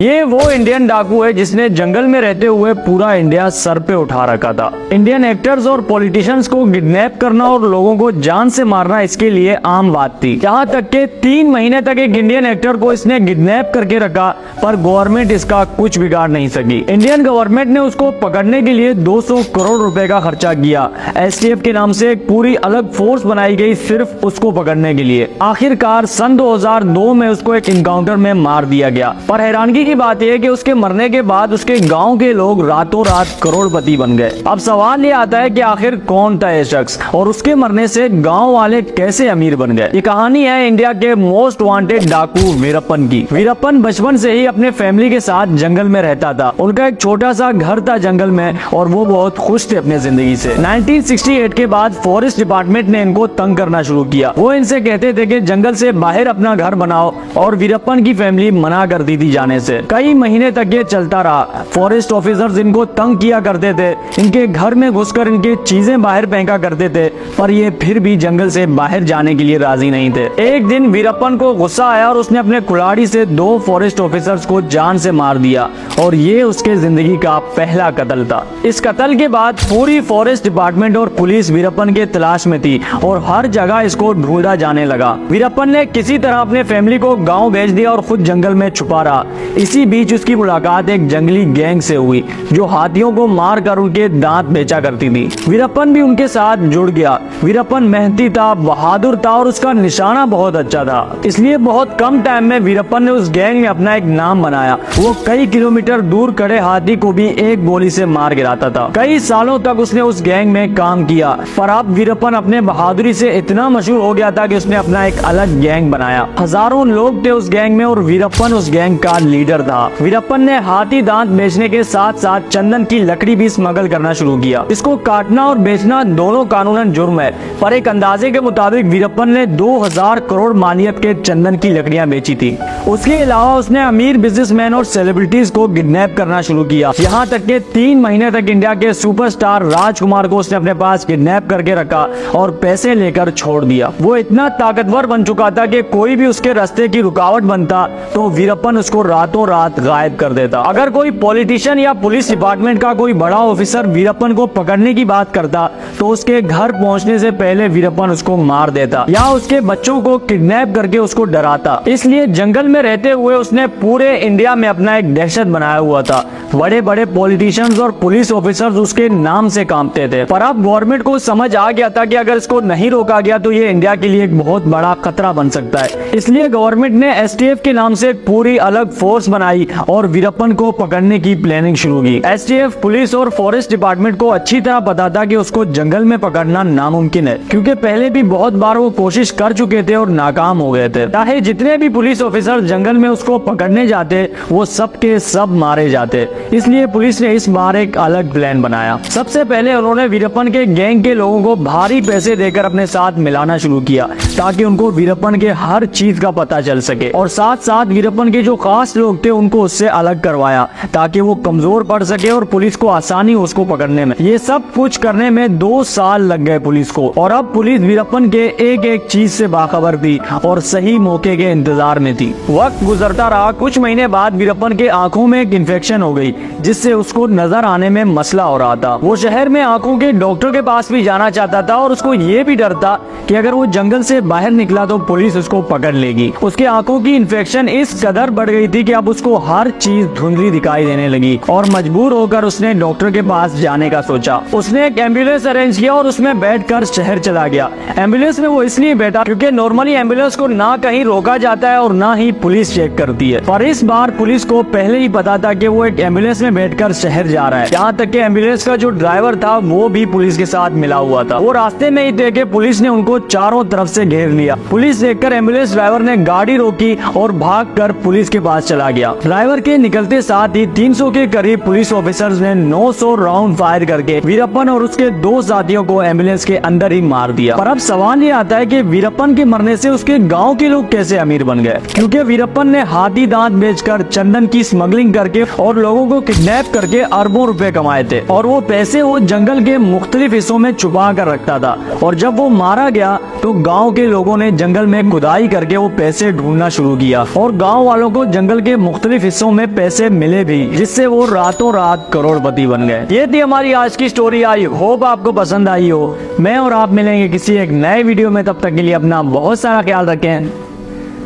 ये वो इंडियन डाकू है जिसने जंगल में रहते हुए पूरा इंडिया सर पे उठा रखा था। इंडियन एक्टर्स और पॉलिटिशियंस को किडनैप करना और लोगों को जान से मारना इसके लिए आम बात थी। यहाँ तक के 3 महीने तक एक इंडियन एक्टर को इसने किडनैप करके रखा, पर गवर्नमेंट इसका कुछ बिगाड़ नहीं सकी। इंडियन गवर्नमेंट ने उसको पकड़ने के लिए 200 करोड़ रुपए का खर्चा किया। एसटीएफ के नाम से एक पूरी अलग फोर्स बनाई गई सिर्फ उसको पकड़ने के लिए। आखिरकार सन 2002 में उसको एक इनकाउंटर में मार दिया गया। पर हैरानगी की बात यह है कि उसके मरने के बाद उसके गांव के लोग रातों रात करोड़पति बन गए। अब सवाल ये आता है कि आखिर कौन था ये शख्स और उसके मरने से गांव वाले कैसे अमीर बन गए। ये कहानी है इंडिया के मोस्ट वांटेड डाकू वीरप्पन की। वीरप्पन बचपन से ही अपने फैमिली के साथ जंगल में रहता था। उनका एक छोटा सा घर था जंगल में और वो बहुत खुश थे अपने जिंदगी से। 1968 के बाद फॉरेस्ट डिपार्टमेंट ने इनको तंग करना शुरू किया। वो इनसे कहते थे कि जंगल से बाहर अपना घर बनाओ और वीरप्पन की फैमिली मना करती थी जाने से। कई महीने तक ये चलता रहा। फॉरेस्ट ऑफिसर्स इनको तंग किया करते थे, इनके घर में घुसकर इनके चीजें बाहर फेंका करते थे, पर ये फिर भी जंगल से बाहर जाने के लिए राजी नहीं थे। एक दिन वीरप्पन को गुस्सा आया और उसने अपने कुल्हाड़ी से 2 फॉरेस्ट ऑफिसर्स को जान से मार दिया और ये उसके जिंदगी का पहला कत्ल था। इस कत्ल के बाद पूरी फॉरेस्ट डिपार्टमेंट और पुलिस वीरप्पन के तलाश में थी और हर जगह इसको ढूंढा जाने लगा। वीरप्पन ने किसी तरह अपने फैमिली को गाँव भेज दिया और खुद जंगल में छुपा रहा। इसी बीच उसकी मुलाकात एक जंगली गैंग से हुई जो हाथियों को मार कर उनके दांत बेचा करती थी। वीरप्पन भी उनके साथ जुड़ गया। वीरप्पन मेहनती था, बहादुर था और उसका निशाना बहुत अच्छा था, इसलिए बहुत कम टाइम में वीरप्पन ने उस गैंग में अपना एक नाम बनाया। वो कई किलोमीटर दूर खड़े हाथी को भी एक गोली से मार गिराता था। कई सालों तक उसने उस गैंग में काम किया, पर अब वीरप्पन अपने बहादुरी से इतना मशहूर हो गया था कि उसने अपना एक अलग गैंग बनाया। हजारों लोग थे उस गैंग में और वीरप्पन उस गैंग का लीडर था। वीरप्पन ने हाथी दांत बेचने के साथ साथ चंदन की लकड़ी भी स्मगल करना शुरू किया। इसको काटना और बेचना दोनों कानूनन जुर्म है, पर एक अंदाजे के मुताबिक वीरप्पन ने 2000 करोड़ मालियत के चंदन की लकड़ियां बेची थी। उसके अलावा उसने अमीर बिजनेसमैन और सेलिब्रिटीज को किडनैप करना शुरू किया। यहाँ तक के 3 महीने तक इंडिया के सुपरस्टार राजकुमार को उसने अपने पास किडनैप करके रखा और पैसे लेकर छोड़ दिया। वो इतना ताकतवर बन चुका था कि कोई भी उसके रास्ते की रुकावट बनता तो वीरप्पन उसको रातों रात गायब कर देता। अगर कोई पॉलिटिशियन या पुलिस डिपार्टमेंट का कोई बड़ा ऑफिसर वीरप्पन को पकड़ने की बात करता तो उसके घर पहुंचने से पहले वीरप्पन उसको मार देता या उसके बच्चों को किडनैप करके उसको डराता। इसलिए जंगल में रहते हुए उसने पूरे इंडिया में अपना एक दहशत बनाया हुआ था। बड़े बड़े पॉलिटिशियंस और पुलिस ऑफिसर्स उसके नाम से कांपते थे। पर अब गवर्नमेंट को समझ आ गया था कि अगर इसको नहीं रोका गया तो ये इंडिया के लिए एक बहुत बड़ा खतरा बन सकता है। इसलिए गवर्नमेंट ने एसटीएफ के नाम से एक पूरी अलग फोर्स बनाई और वीरप्पन को पकड़ने की प्लानिंग शुरू की। एसटीएफ, पुलिस और फॉरेस्ट डिपार्टमेंट को अच्छी तरह पता था कि उसको जंगल में पकड़ना नामुमकिन है, क्योंकि पहले भी बहुत बार वो कोशिश कर चुके थे और नाकाम हो गए थे। चाहे जितने भी पुलिस ऑफिसर जंगल में उसको पकड़ने जाते वो सब के सब मारे जाते। इसलिए पुलिस ने इस बार एक अलग प्लान बनाया। सबसे पहले उन्होंने वीरप्पन के गैंग के लोगों को भारी पैसे देकर अपने साथ मिलाना शुरू किया ताकि उनको वीरप्पन के हर चीज का पता चल सके, और साथ साथ वीरप्पन के जो खास लोग थे उनको उससे अलग करवाया ताकि वो कमजोर पड़ सके और पुलिस को आसानी हो उसको पकड़ने में। ये सब कुछ करने में 2 साल लग गए पुलिस को, और अब पुलिस वीरप्पन के एक एक चीज से बाखबर थी और सही मौके के इंतजार में थी। वक्त गुजरता रहा। कुछ महीने बाद वीरप्पन के आंखों में एक इन्फेक्शन हो गई जिससे उसको नजर आने में मसला हो रहा था। वो शहर में आंखों के डॉक्टर के पास भी जाना चाहता था और उसको ये भी डर था कि अगर वो जंगल से बाहर निकला तो पुलिस उसको पकड़ लेगी। उसके आंखों की इन्फेक्शन इस कदर बढ़ गई थी कि अब उसको हर चीज धुंधली दिखाई देने लगी और मजबूर होकर उसने डॉक्टर के पास जाने का सोचा। उसने एक एम्बुलेंस अरेंज किया और उसमें बैठकर शहर चला गया। एम्बुलेंस में वो इसलिए बैठा क्योंकि नॉर्मली एम्बुलेंस को ना कहीं रोका जाता है और ना ही पुलिस चेक करती है, पर इस बार पुलिस को पहले ही पता था कि वो एक एम्बुलेंस में बैठकर शहर जा रहा है। यहाँ तक कि एम्बुलेंस का जो ड्राइवर था वो भी पुलिस के साथ मिला हुआ था। वो रास्ते में ही देखे पुलिस ने उनको चारों तरफ से घेर लिया। पुलिस देखकर एम्बुलेंस ड्राइवर ने गाड़ी रोकी और भागकर पुलिस के पास चला गया। ड्राइवर के निकलते साथ ही 300 के करीब पुलिस ऑफिसर्स ने 900 राउंड फायर करके वीरप्पन और उसके 2 साथियों को एम्बुलेंस के अंदर ही मार दिया। पर अब सवाल ये आता है कि वीरप्पन के मरने से उसके गाँव के लोग कैसे अमीर बन गए, क्योंकि वीरप्पन ने हाथी दांत बेचकर, चंदन की स्मगलिंग करके और लोगों को किडनैप करके अरबों रुपए कमाए थे, और वो पैसे वो जंगल के मुख्तलिफ हिस्सों में छुपा कर रखता था। और जब वो मारा गया तो गांव के लोगों ने जंगल में खुदाई करके वो पैसे ढूंढना शुरू किया और गांव वालों को जंगल के मुख्तलिफ हिस्सों में पैसे मिले भी, जिससे वो रातों रात करोड़पति बन गए। ये थी हमारी आज की स्टोरी। आई होप आपको पसंद आई हो। मैं और आप मिलेंगे किसी एक नए वीडियो में, तब तक के लिए अपना बहुत सारा ख्याल रखें।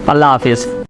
अल्लाह हाफिज।